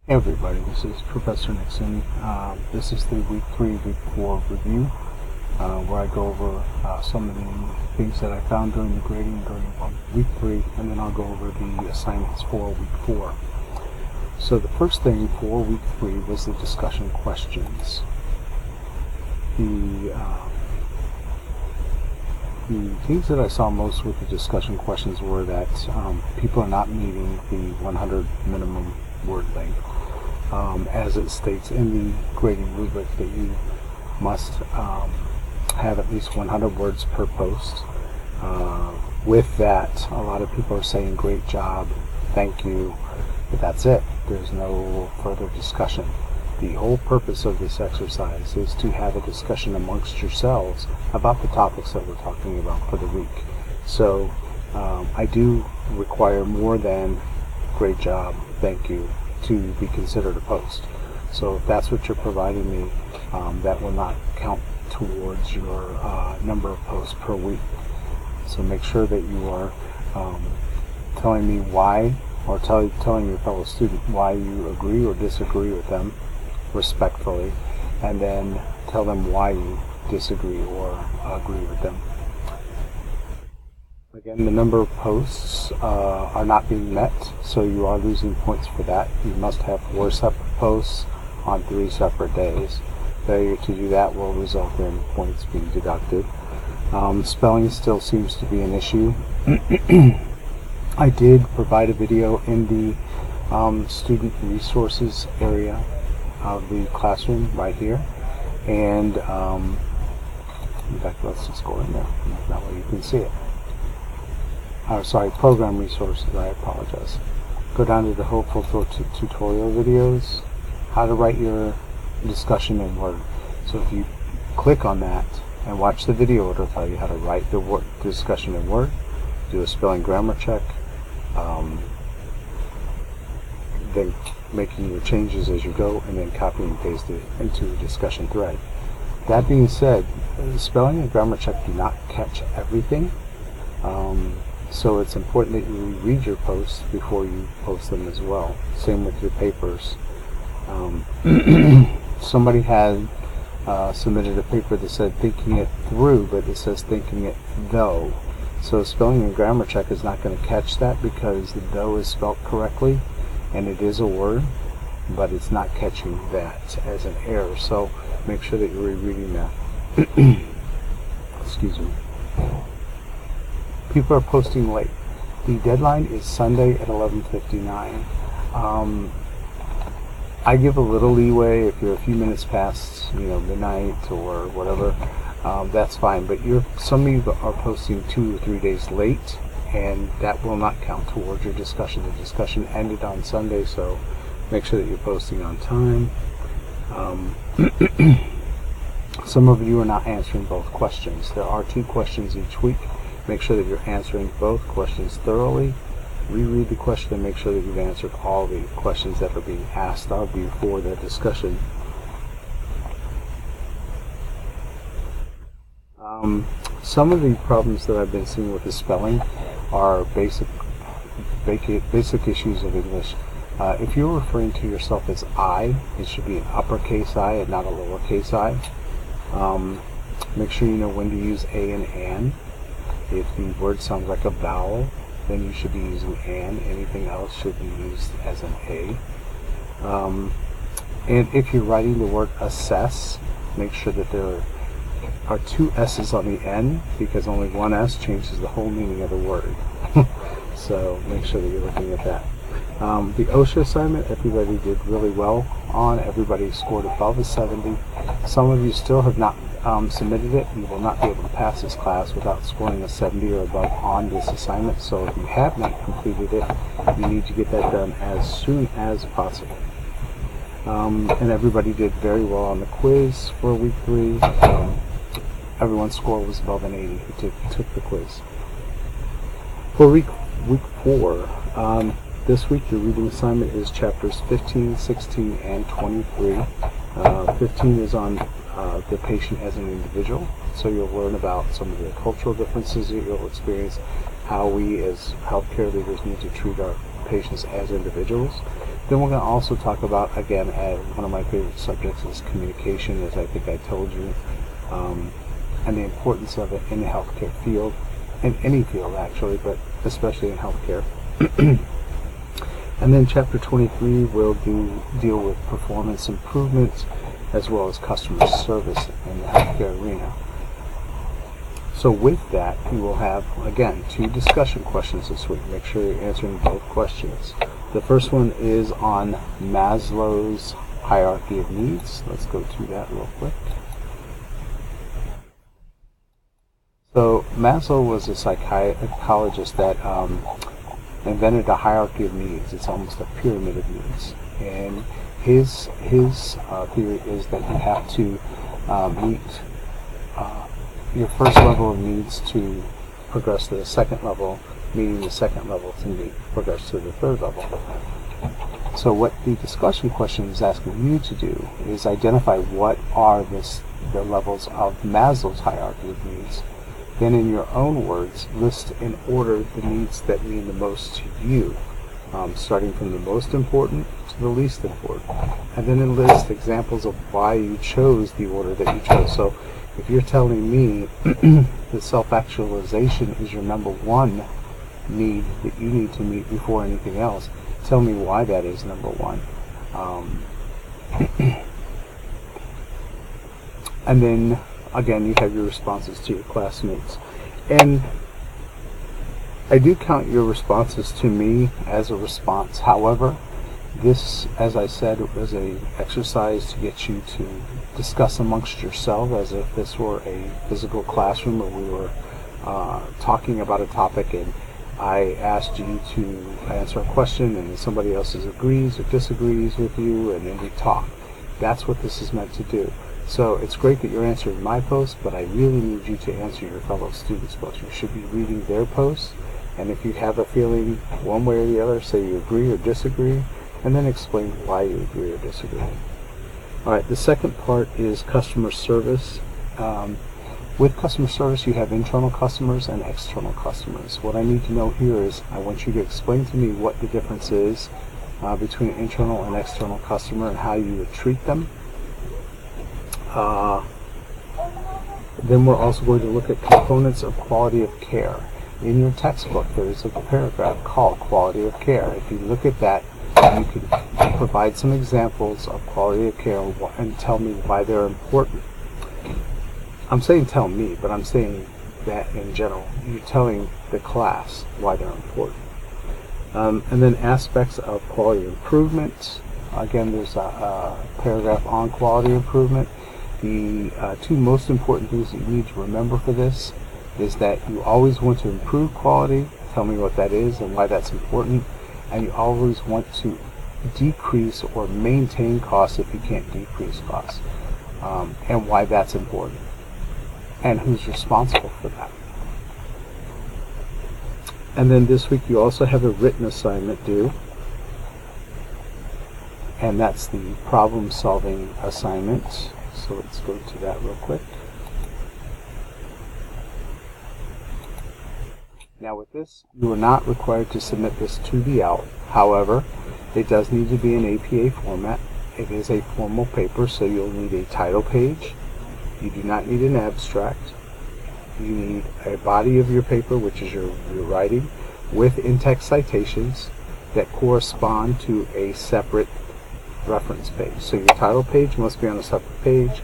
Hey everybody, this is Professor Nixon. This is the week 3, week 4 review, where I go over some of the things that I found during the grading during week 3, and then I'll go over the assignments for week 4. So the first thing for week 3 was the discussion questions. The things that I saw most with the discussion questions were that people are not meeting the 100 minimum word length. As it states in the grading rubric that you must have at least 100 words per post. With that, a lot of people are saying great job, thank you, but that's it. There's no further discussion. The whole purpose of this exercise is to have a discussion amongst yourselves about the topics that we're talking about for the week. So I do require more than great job, thank you, to be considered a post. So if that's what you're providing me, that will not count towards your number of posts per week. So make sure that you are telling me why, or telling your fellow student why you agree or disagree with them respectfully, and then tell them why you disagree or agree with them. Again, the number of posts are not being met, so you are losing points for that. You must have 4 separate posts on 3 separate days. Failure to do that will result in points being deducted. Spelling still seems to be an issue. I did provide a video in the student resources area of the classroom right here, and in fact, let's just go in there. That way you can see it. Program resources, I apologize. Go down to the Hopeful tutorial videos, how to write your discussion in Word. So if you click on that and watch the video, it'll tell you how to write the discussion in Word, do a spelling grammar check, then making your changes as you go, and then copy and paste it into a discussion thread. That being said, spelling and grammar check do not catch everything. So it's important that you read your posts before you post them as well. Same with your papers. Somebody had submitted a paper that said thinking it through, but it says thinking it though. So spelling and grammar check is not going to catch that, because the though is spelt correctly and it is a word, but it's not catching that as an error. So make sure that you're rereading that. Excuse me. People are posting late. The deadline is Sunday at 11:59. I give a little leeway if you're a few minutes past, midnight or whatever. That's fine. But some of you are posting 2 or 3 days late, and that will not count towards your discussion. The discussion ended on Sunday, so make sure that you're posting on time. Some of you are not answering both questions. There are 2 questions each week. Make sure that you're answering both questions thoroughly. Reread the question and make sure that you've answered all the questions that are being asked of you for the discussion. Some of the problems that I've been seeing with the spelling are basic issues of English. If you're referring to yourself as I, it should be an uppercase I and not a lowercase I. Make sure you know when to use a and an. If the word sounds like a vowel, then you should be using an. Anything else should be used as an a. And if you're writing the word assess, make sure that there are 2 S's on the end, because only 1 S changes the whole meaning of the word. So make sure that you're looking at that. The OSHA assignment, everybody did really well on. Everybody scored above a 70. Some of you still have not submitted it. You will not be able to pass this class without scoring a 70 or above on this assignment. So if you have not completed it, you need to get that done as soon as possible. And everybody did very well on the quiz for week 3. Everyone's score was above an 80 who took the quiz. For week 4, this week your reading assignment is chapters 15, 16, and 23. 15 is on the patient as an individual, so you'll learn about some of the cultural differences that you'll experience, how we as healthcare leaders need to treat our patients as individuals. Then we're going to also talk about, again, one of my favorite subjects is communication, as I think I told you, and the importance of it in the healthcare field, in any field actually, but especially in healthcare. And then chapter 23 will deal with performance improvements as well as customer service in the healthcare arena. So with that, you will have, again, 2 discussion questions this week. Make sure you're answering both questions. The first one is on Maslow's hierarchy of needs. Let's go through that real quick. So Maslow was a psychologist that invented a hierarchy of needs. It's almost a pyramid of needs. And his theory is that you have to meet your first level of needs to progress to the second level, meeting the second level to progress to the third level. So what the discussion question is asking you to do is identify what are the levels of Maslow's hierarchy of needs. Then in your own words, list in order the needs that mean the most to you, starting from the most important to the least important. And then enlist examples of why you chose the order that you chose. So if you're telling me that self-actualization is your number 1 need that you need to meet before anything else, tell me why that is number 1. And then again, you have your responses to your classmates. And I do count your responses to me as a response. However, this, as I said, was an exercise to get you to discuss amongst yourself as if this were a physical classroom where we were talking about a topic and I asked you to answer a question and somebody else agrees or disagrees with you and then we talk. That's what this is meant to do. So it's great that you're answering my post, but I really need you to answer your fellow students' posts. You should be reading their posts, and if you have a feeling one way or the other, say you agree or disagree, and then explain why you agree or disagree. Alright, the second part is customer service. With customer service, you have internal customers and external customers. What I need to know here is I want you to explain to me what the difference is between internal and external customer and how you would treat them. Then we're also going to look at components of quality of care. In your textbook, there is a paragraph called Quality of Care. If you look at that, you can provide some examples of quality of care and tell me why they're important. I'm saying tell me, but I'm saying that in general. You're telling the class why they're important. And then aspects of quality improvement. Again, there's a paragraph on quality improvement. The 2 most important things that you need to remember for this is that you always want to improve quality. Tell me what that is and why that's important. And you always want to decrease or maintain costs if you can't decrease costs. And why that's important. And who's responsible for that. And then this week you also have a written assignment due. And that's the problem solving assignment. So let's go to that real quick. Now with this, you are not required to submit this to the OUT. However, it does need to be in APA format. It is a formal paper, so you'll need a title page. You do not need an abstract. You need a body of your paper, which is your writing, with in-text citations that correspond to a separate reference page. So your title page must be on a separate page.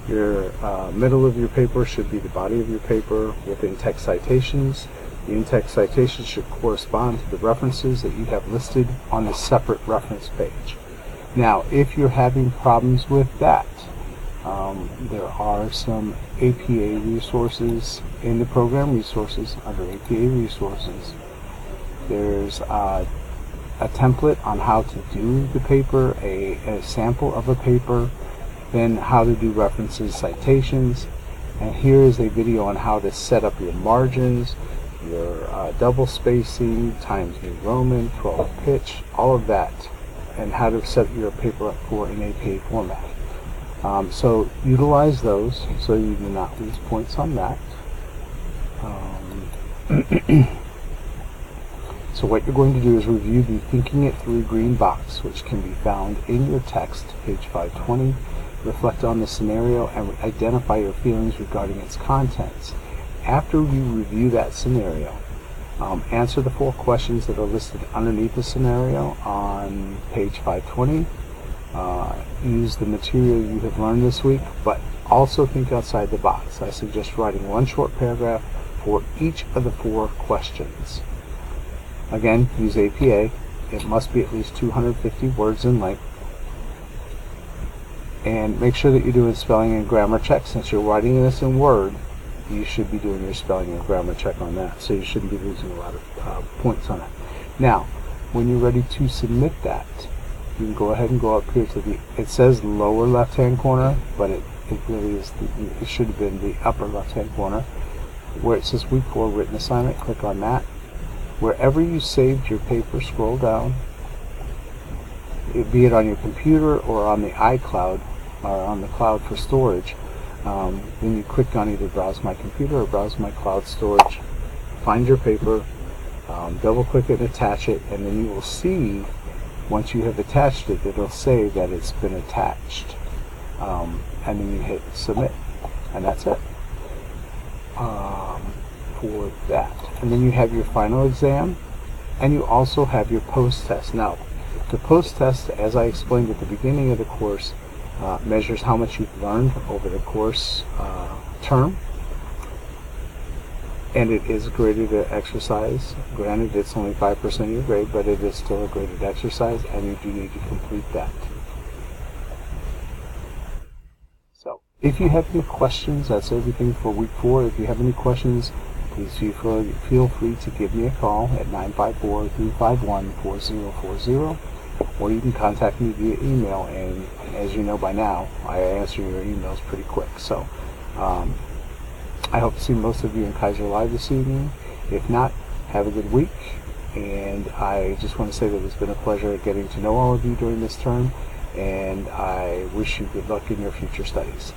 Your middle of your paper should be the body of your paper with in-text citations. The in-text citations should correspond to the references that you have listed on the separate reference page. Now, if you're having problems with that, there are some APA resources in the program resources under APA resources. There's a template on how to do the paper, a sample of a paper, then how to do references, citations, and here is a video on how to set up your margins, your double spacing, Times New Roman, 12 pitch, all of that, and how to set your paper up for an APA format. So utilize those so you do not lose So what you're going to do is review the Thinking It Through green box, which can be found in your text, page 520. Reflect on the scenario and identify your feelings regarding its contents. After you review that scenario, answer the 4 questions that are listed underneath the scenario on page 520. Use the material you have learned this week, but also think outside the box. I suggest writing 1 short paragraph for each of the 4 questions. Again, use APA. It must be at least 250 words in length. And make sure that you're doing spelling and grammar checks. Since you're writing this in Word, you should be doing your spelling and grammar check on that. So you shouldn't be losing a lot of points on it. Now, when you're ready to submit that, you can go ahead and go up here to it says lower left-hand corner, but it really is, it should have been the upper left-hand corner, where it says Week 4 Written Assignment. Click on that. Wherever you saved your paper, scroll down, be it on your computer or on the iCloud, or on the cloud for storage. Then you click on either Browse My Computer or Browse My Cloud Storage. Find your paper, double click it, attach it, and then you will see, once you have attached it, it'll say that it's been attached. And then you hit Submit, and that's it for that. And then you have your final exam, and you also have your post-test. Now, the post-test, as I explained at the beginning of the course, measures how much you've learned over the course term, and it is graded exercise. Granted, it's only 5% of your grade, but it is still a graded exercise, and you do need to complete that. So, if you have any questions, that's everything for Week 4. If you have any questions, please feel free to give me a call at 954-351-4040, or you can contact me via email, and as you know by now, I answer your emails pretty quick. So I hope to see most of you in Kaiser Live this evening. If not, have a good week, and I just want to say that it's been a pleasure getting to know all of you during this term, and I wish you good luck in your future studies.